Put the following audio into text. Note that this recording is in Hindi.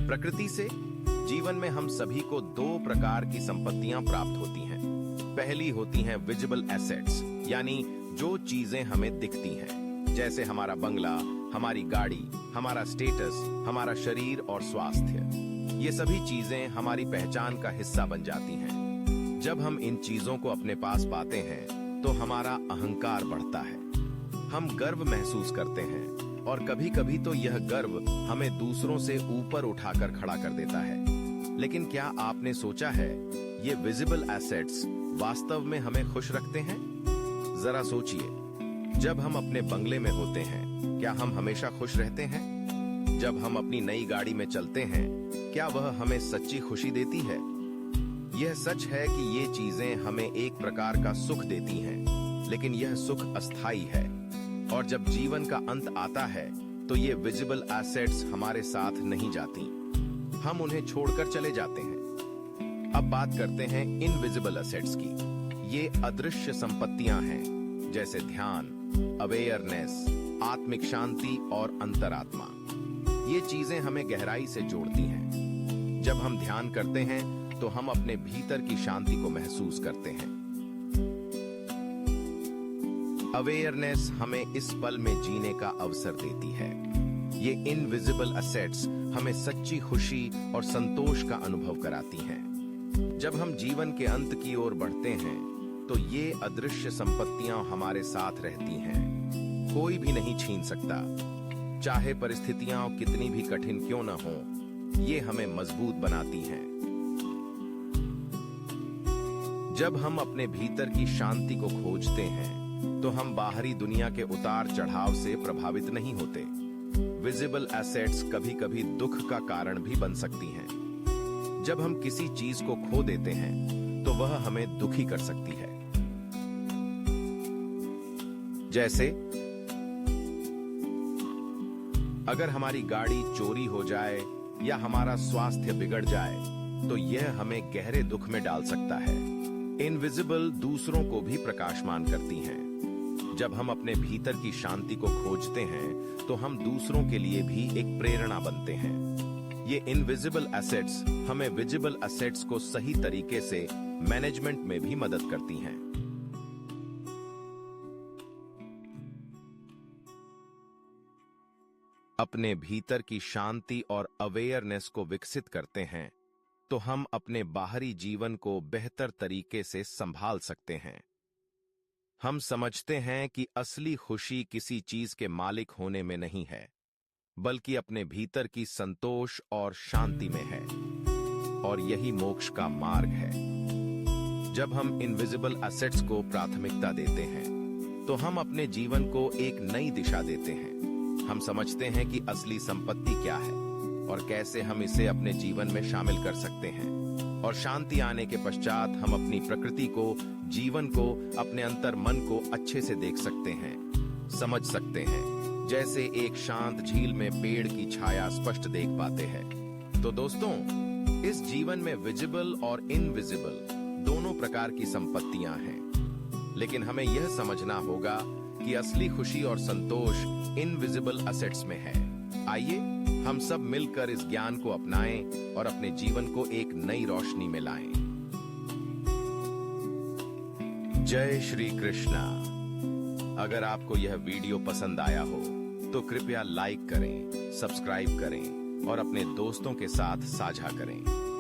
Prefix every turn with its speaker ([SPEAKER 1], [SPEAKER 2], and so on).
[SPEAKER 1] प्रकृति से जीवन में हम सभी को दो प्रकार की संपत्तियां प्राप्त होती हैं। पहली होती हैं विजिबल एसेट्स, यानी जो चीजें हमें दिखती हैं, जैसे हमारा बंगला, हमारी गाड़ी, हमारा स्टेटस, हमारा शरीर और स्वास्थ्य। ये सभी चीजें हमारी पहचान का हिस्सा बन जाती हैं। जब हम इन चीजों को अपने पास पाते हैं तो हमारा अहंकार बढ़ता है, हम गर्व महसूस करते हैं और कभी कभी तो यह गर्व हमें दूसरों से ऊपर उठाकर खड़ा कर देता है। लेकिन क्या आपने सोचा है, ये विजिबल एसेट्स वास्तव में हमें खुश रखते हैं? जरा सोचिए, जब हम अपने बंगले में होते हैं, क्या हम हमेशा खुश रहते हैं? जब हम अपनी नई गाड़ी में चलते हैं, क्या वह हमें सच्ची खुशी देती है? यह सच है कि ये चीजें हमें एक प्रकार का सुख देती हैं, लेकिन यह सुख अस्थायी है और जब जीवन का अंत आता है तो ये विजिबल एसेट्स हमारे साथ नहीं जाती, हम उन्हें छोड़कर चले जाते हैं। अब बात करते हैं इनविजिबल एसेट्स की। ये अदृश्य संपत्तियां हैं, जैसे ध्यान, अवेयरनेस, आत्मिक शांति और अंतरात्मा। ये चीजें हमें गहराई से जोड़ती हैं। जब हम ध्यान करते हैं तो हम अपने भीतर की शांति को महसूस करते हैं। अवेयरनेस हमें इस पल में जीने का अवसर देती है। ये इनविजिबल एसेट्स हमें सच्ची खुशी और संतोष का अनुभव कराती हैं। जब हम जीवन के अंत की ओर बढ़ते हैं तो ये अदृश्य संपत्तियां हमारे साथ रहती हैं, कोई भी नहीं छीन सकता। चाहे परिस्थितियां कितनी भी कठिन क्यों न हो, ये हमें मजबूत बनाती हैं। जब हम अपने भीतर की शांति को खोजते हैं तो हम बाहरी दुनिया के उतार चढ़ाव से प्रभावित नहीं होते। विजिबल एसेट्स कभी-कभी दुख का कारण भी बन सकती हैं। जब हम किसी चीज को खो देते हैं तो वह हमें दुखी कर सकती है। जैसे अगर हमारी गाड़ी चोरी हो जाए या हमारा स्वास्थ्य बिगड़ जाए तो यह हमें गहरे दुख में डाल सकता है। इनविजिबल दूसरों को भी प्रकाशमान करती हैं। जब हम अपने भीतर की शांति को खोजते हैं तो हम दूसरों के लिए भी एक प्रेरणा बनते हैं। ये इनविजिबल एसेट्स हमें विजिबल एसेट्स को सही तरीके से मैनेजमेंट में भी मदद करती हैं। अपने भीतर की शांति और अवेयरनेस को विकसित करते हैं तो हम अपने बाहरी जीवन को बेहतर तरीके से संभाल सकते हैं। हम समझते हैं कि असली खुशी किसी चीज के मालिक होने में नहीं है, बल्कि अपने भीतर की संतोष और शांति में है, और यही मोक्ष का मार्ग है। जब हम इनविजिबल एसेट्स को प्राथमिकता देते हैं तो हम अपने जीवन को एक नई दिशा देते हैं। हम समझते हैं कि असली संपत्ति क्या है और कैसे हम इसे अपने जीवन में शामिल कर सकते हैं, और शांति आने के पश्चात हम अपनी प्रकृति को, जीवन को, अपने अंतर मन को अच्छे से देख सकते हैं, समझ सकते हैं, जैसे एक शांत झील में पेड़ की छाया स्पष्ट देख पाते हैं। तो दोस्तों, इस जीवन में विजिबल और इनविजिबल दोनों प्रकार की संपत्तियां हैं, लेकिन हमें यह समझना होगा कि असली खुशी और संतोष इनविजिबल एसेट्स में है। आइए हम सब मिलकर इस ज्ञान को अपनाएं और अपने जीवन को एक नई रोशनी में लाएं। जय श्री कृष्णा। अगर आपको यह वीडियो पसंद आया हो तो कृपया लाइक करें, सब्सक्राइब करें और अपने दोस्तों के साथ साझा करें।